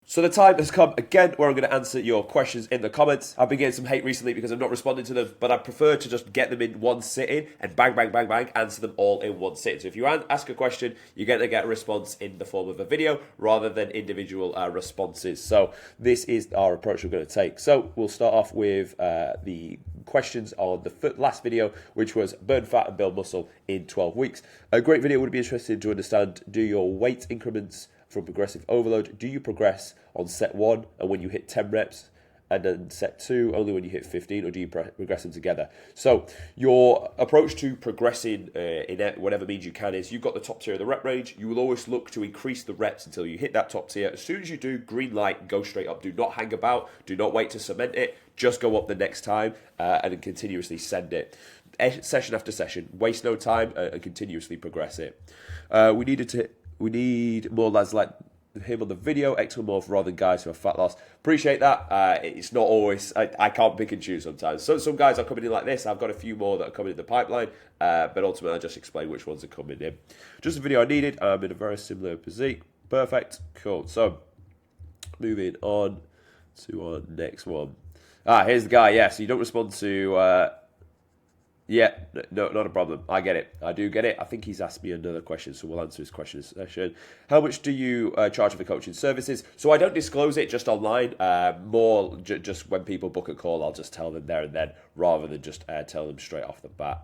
So the time has come again where I'm going to answer your questions in the comments. I've been getting some hate recently because I'm not responding to them, but I prefer to just get them in one sitting and bang, bang, bang, bang, answer them all in one sitting. So if you ask a question, you're going to get a response in the form of a video rather than individual responses. So this is our approach we're going to take. So we'll start off with the questions on the last video, which was burn fat and build muscle in 12 weeks. A great video. Would be interested to understand, do your weight increments from progressive overload, do you progress on set 1 and when you hit 10 reps, and then set 2 only when you hit 15, or do you progress them together? So your approach to progressing in whatever means you can is, you've got the top tier of the rep range. You will always look to increase the reps until you hit that top tier. As soon as you do, green light, go straight up. Do not hang about. Do not wait to cement it. Just go up the next time and then continuously send it. Session after session. Waste no time and continuously progress it. We need more lads like him on the video, ectomorph rather than guys who have fat loss. Appreciate that. It's not always, I can't pick and choose sometimes. So some guys are coming in like this. I've got a few more that are coming in the pipeline, but ultimately I'll just explain which ones are coming in. Just the video I needed. I'm in a very similar physique. Perfect. Cool. So moving on to our next one. Here's the guy. Yeah, so you don't respond to... Yeah, no, not a problem. I get it. I do get it. I think he's asked me another question, so we'll answer his question in session. How much do you charge for coaching services? So I don't disclose it just online. More just when people book a call, I'll just tell them there and then, rather than just tell them straight off the bat.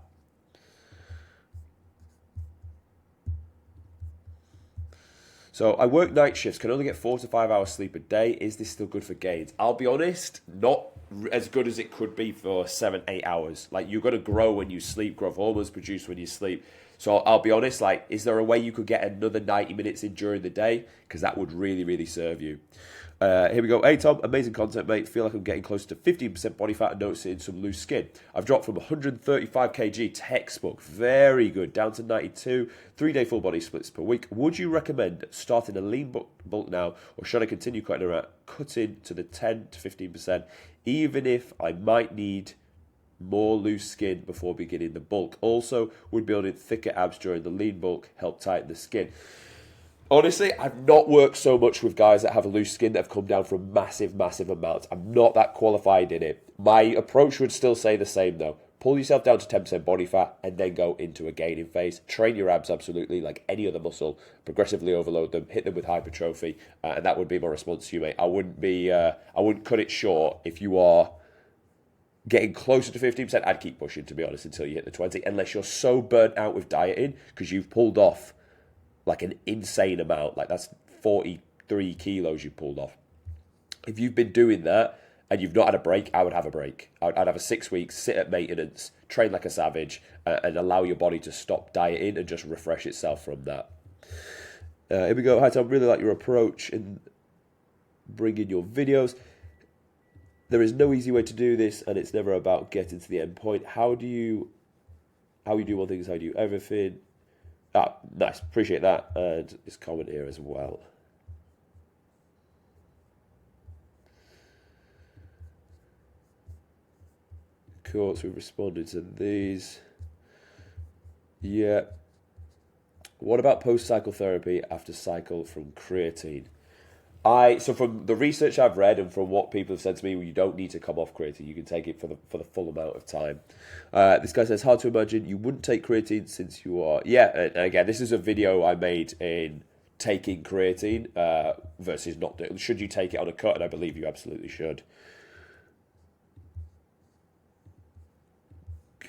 So I work night shifts, can only get 4 to 5 hours sleep a day. Is this still good for gains? I'll be honest, not as good as it could be for 7-8 hours. Like, you're going to grow when you sleep, growth hormones produce when you sleep. So I'll be honest, like, is there a way you could get another 90 minutes in during the day? Because that would really, really serve you. Here we go. Hey, Tom, amazing content, mate. Feel like I'm getting close to 15% body fat and noticing some loose skin. I've dropped from 135 kg textbook, very good, down to 92, 3-day full body splits per week. Would you recommend starting a lean bulk now, or should I continue cutting to the 10 to 15%, even if I might need more loose skin before beginning the bulk? Also, would building thicker abs during the lean bulk help tighten the skin? Honestly, I've not worked so much with guys that have loose skin that have come down from massive, massive amounts. I'm not that qualified in it. My approach would still say the same though. Pull yourself down to 10% body fat and then go into a gaining phase. Train your abs absolutely like any other muscle. Progressively overload them, hit them with hypertrophy, and that would be my response to you, mate. I wouldn't cut it short. If you are getting closer to 15%, I'd keep pushing, to be honest, until you hit the 20, unless you're so burnt out with dieting because you've pulled off like an insane amount. Like, that's 43 kilos you pulled off. If you've been doing that and you've not had a break, I would have a break. I'd have a 6 weeks, sit at maintenance, train like a savage, and allow your body to stop dieting and just refresh itself from that. Here we go. Hi, Tom. Really like your approach in bringing your videos. There is no easy way to do this, and it's never about getting to the end point. How you do one thing is how you do everything. Nice. Appreciate that. And this comment here as well. Cool. So we've responded to these. Yeah. What about post-cycle therapy after cycle from creatine? So from the research I've read and from what people have said to me, you don't need to come off creatine. You can take it for the full amount of time. This guy says, hard to imagine you wouldn't take creatine since you are... Yeah, and again, this is a video I made in taking creatine versus not doing... Should you take it on a cut? And I believe you absolutely should.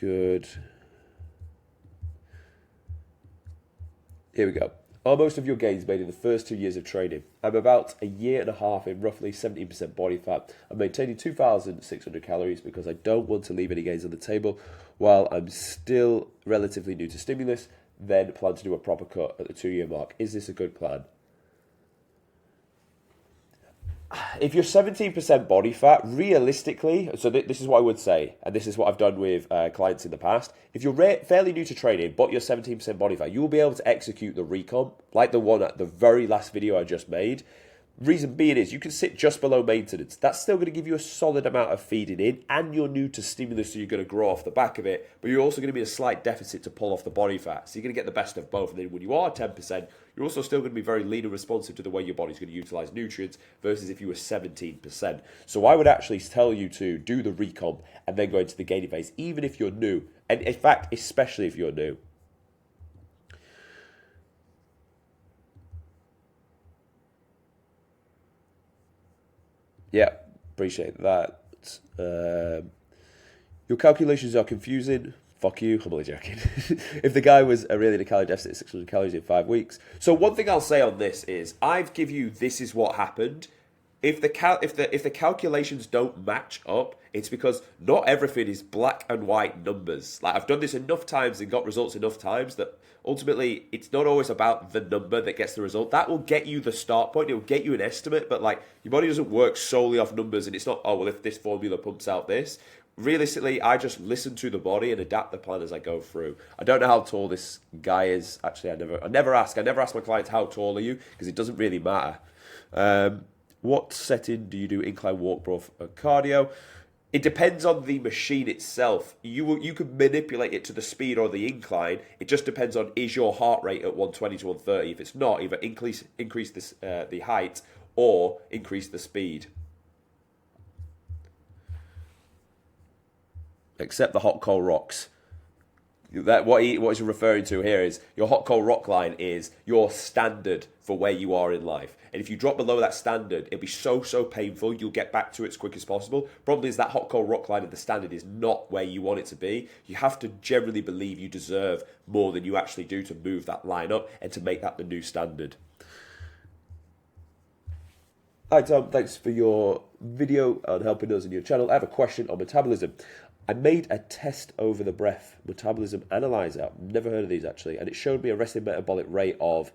Good. Here we go. Are most of your gains made in the first 2 years of training? I'm about a year and a half in roughly 17% body fat. I'm maintaining 2,600 calories because I don't want to leave any gains on the table while I'm still relatively new to stimulus, then plan to do a proper cut at the 2-year mark. Is this a good plan? If you're 17% body fat, realistically, so this is what I would say, and this is what I've done with clients in the past. If you're fairly new to training, but you're 17% body fat, you will be able to execute the recomp, like the one at the very last video I just made. Reason being is you can sit just below maintenance. That's still going to give you a solid amount of feeding in, and you're new to stimulus, so you're going to grow off the back of it, but you're also going to be in a slight deficit to pull off the body fat. So you're going to get the best of both, and then when you are 10%, you're also still going to be very lean and responsive to the way your body's going to utilize nutrients versus if you were 17%. So I would actually tell you to do the recomp and then go into the gaining phase, even if you're new. And in fact, especially if you're new. Yeah, appreciate that. Your calculations are confusing. Fuck you, I'm only joking. If the guy was really in a calorie deficit, 600 calories in 5 weeks. So one thing I'll say on this is, I've give you this is what happened. If the calculations don't match up, it's because not everything is black and white numbers. Like, I've done this enough times and got results enough times that ultimately it's not always about the number that gets the result. That will get you the start point. It will get you an estimate, but like, your body doesn't work solely off numbers, and it's not, oh well, if this formula pumps out this. Realistically, I just listen to the body and adapt the plan as I go through. I don't know how tall this guy is. Actually, I never ask my clients how tall are you, because it doesn't really matter. What setting do you do incline walk, bro, for cardio? It depends on the machine itself. You can manipulate it to the speed or the incline. It just depends on, is your heart rate at 120 to 130. If it's not, either increase this, the height or increase the speed. Except the hot coal rocks. What he's referring to here is your hot coal rock line is your standard for where you are in life. And if you drop below that standard, it'll be so painful. You'll get back to it as quick as possible. Problem is that hot coal rock line of the standard is not where you want it to be. You have to generally believe you deserve more than you actually do to move that line up and to make that the new standard. Hi Tom, thanks for your video and helping us in your channel. I have a question on metabolism. I made a test over the breath metabolism analyzer. I've never heard of these actually, and it showed me a resting metabolic rate of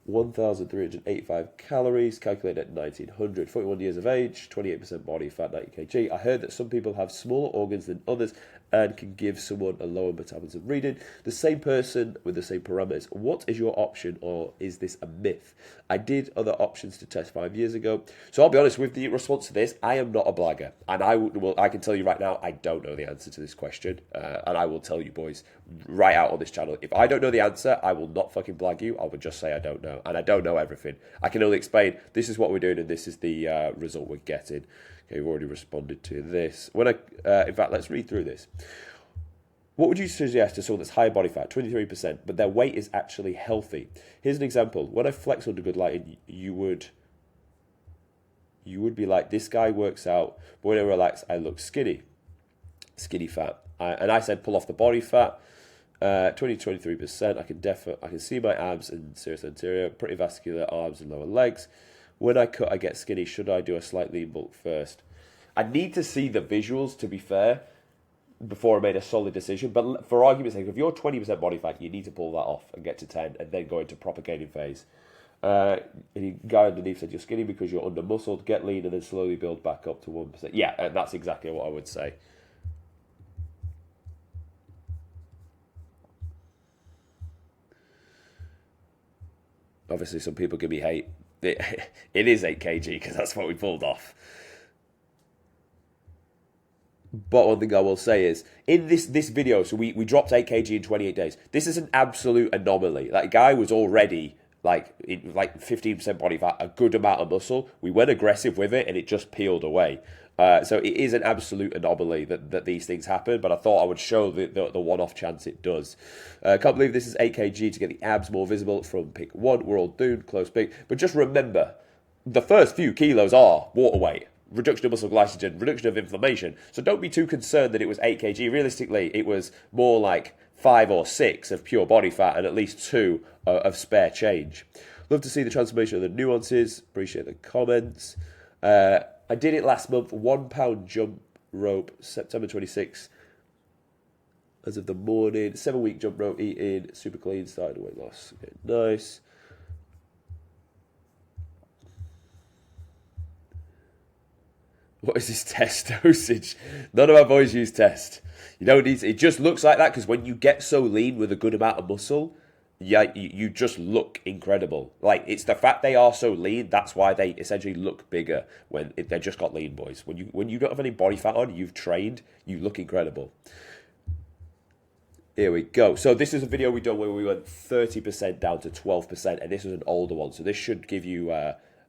1,385 calories, calculated at 1900, 41 years of age, 28% body fat, 90 kg. I heard that some people have smaller organs than others and can give someone a lower metabolism reading. The same person with the same parameters. What is your option, or is this a myth? I did other options to test 5 years ago. So I'll be honest with the response to this. I am not a blagger, and I can tell you right now, I don't know the answer to this question, and I will tell you boys right out on this channel. If I don't know the answer, I will not fucking blag you. I will just say I don't know, and I don't know everything. I can only explain this is what we're doing and this is the result we're getting. Okay, we've already responded to this. In fact, let's read through this. What would you suggest to someone that's high body fat, 23%, but their weight is actually healthy? Here's an example. When I flex under good lighting, you would be like, this guy works out, but when I relax, I look skinny fat. And I said, pull off the body fat, 23%. I can see my abs and serous anterior, pretty vascular arms and lower legs. When I cut, I get skinny. Should I do a slight lean bulk first? I need to see the visuals, to be fair, before I made a solid decision. But for argument's sake, if you're 20% body fat, you need to pull that off and get to 10 and then go into proper gaining phase. The guy underneath said you're skinny because you're under muscled. Get lean and then slowly build back up to 1%. Yeah, and that's exactly what I would say. Obviously, some people give me hate. It is 8 kg because that's what we pulled off. But one thing I will say is, in this video, so we dropped 8 kg in 28 days. This is an absolute anomaly. That guy was already like 15% body fat, a good amount of muscle. We went aggressive with it and it just peeled away. So it is an absolute anomaly that these things happen, but I thought I would show the one-off chance it does. Can't believe this is 8 kg to get the abs more visible from pick 1. We're all doomed, close pick. But just remember, the first few kilos are water weight. Reduction of muscle glycogen, reduction of inflammation. So don't be too concerned that it was 8 kg. Realistically, it was more like 5 or 6 of pure body fat and at least 2 of spare change. Love to see the transformation of the nuances. Appreciate the comments. I did it last month, 1 pound jump rope, September 26th. As of the morning, 7-week jump rope eating, super clean, started weight loss. Okay, nice. What is this test dosage? None of our boys use test. You don't need to, it just looks like that because when you get so lean with a good amount of muscle, yeah, you just look incredible. Like, it's the fact they are so lean, that's why they essentially look bigger when they just got lean, boys. When you don't have any body fat on, you've trained, you look incredible. Here we go. So this is a video we done where we went 30% down to 12%, and this was an older one. So this should give you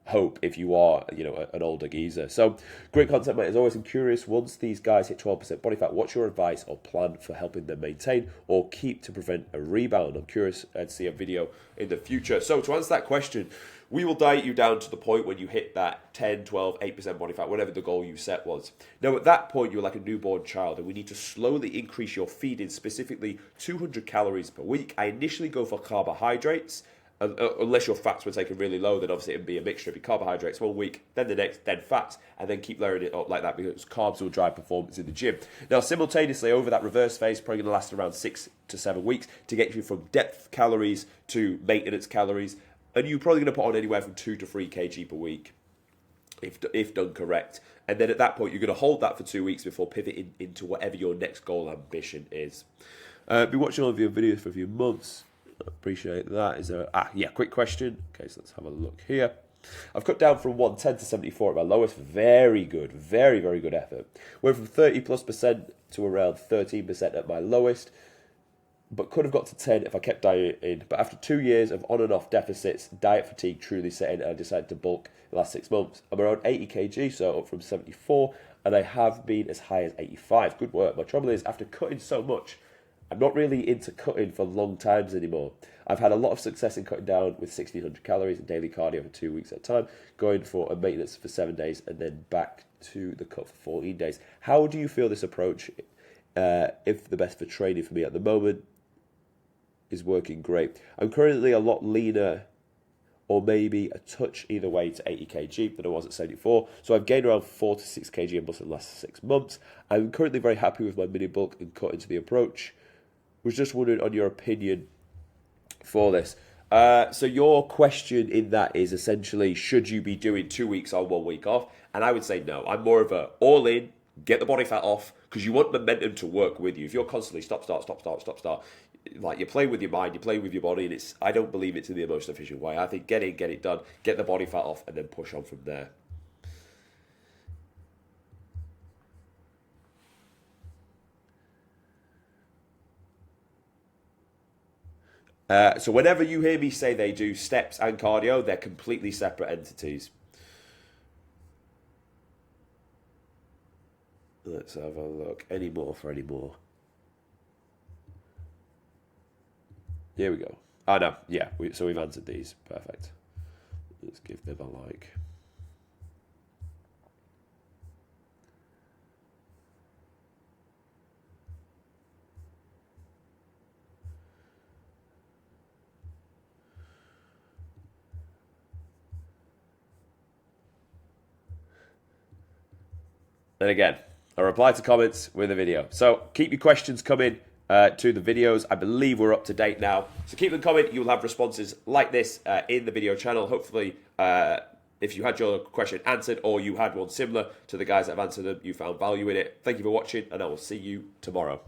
hope if you are, an older geezer. So great content, mate. As always, I'm curious, once these guys hit 12% body fat, what's your advice or plan for helping them maintain or keep to prevent a rebound? I'm curious to see a video in the future. So to answer that question, we will diet you down to the point when you hit that 10, 12, 8% body fat, whatever the goal you set was. Now, at that point, you're like a newborn child, and we need to slowly increase your feeding, specifically 200 calories per week. I initially go for carbohydrates, unless your fats were taken really low, then obviously it'd be a mixture of carbohydrates 1 week, then the next, then fats, and then keep layering it up like that because carbs will drive performance in the gym. Now, simultaneously, over that reverse phase, probably going to last around 6 to 7 weeks to get you from depth calories to maintenance calories. And you're probably going to put on anywhere from 2 to 3 kg per week, if done correct. And then at that point, you're going to hold that for 2 weeks before pivoting into whatever your next goal ambition is. Been watching all of your videos for a few months. Appreciate that. Is there quick question. Okay, so let's have a look here. I've cut down from 110 to 74 at my lowest. Very good. Very, very good effort. Went from 30+% to around 13% at my lowest, but could have got to 10 if I kept dieting. But after 2 years of on and off deficits, diet fatigue truly set in, and I decided to bulk the last 6 months. I'm around 80 kg, so up from 74, and I have been as high as 85. Good work. My trouble is, after cutting so much, I'm not really into cutting for long times anymore. I've had a lot of success in cutting down with 1,600 calories and daily cardio for 2 weeks at a time, going for a maintenance for 7 days, and then back to the cut for 14 days. How do you feel this approach, if the best for training for me at the moment, is working great? I'm currently a lot leaner, or maybe a touch either way, to 80 kg than I was at 74. So I've gained around 4 to 6 kg in muscle in the last 6 months. I'm currently very happy with my mini bulk and cut into the approach. Was just wondering on your opinion for this. So your question in that is essentially, should you be doing 2 weeks on, 1 week off? And I would say no. I'm more of a all in, get the body fat off, because you want momentum to work with you. If you're constantly stop, start, like you're playing with your mind, you're playing with your body, and I don't believe it's in the most efficient way. I think get in, get it done, get the body fat off, and then push on from there. So whenever you hear me say they do steps and cardio, they're completely separate entities. Let's have a look. Any more for any more? Here we go. Oh, no. Yeah, so we've answered these. Perfect. Let's give them a like. And again, I reply to comments with a video. So keep your questions coming to the videos. I believe we're up to date now. So keep them coming. You'll have responses like this in the video channel. Hopefully, if you had your question answered or you had one similar to the guys that have answered them, you found value in it. Thank you for watching, and I will see you tomorrow.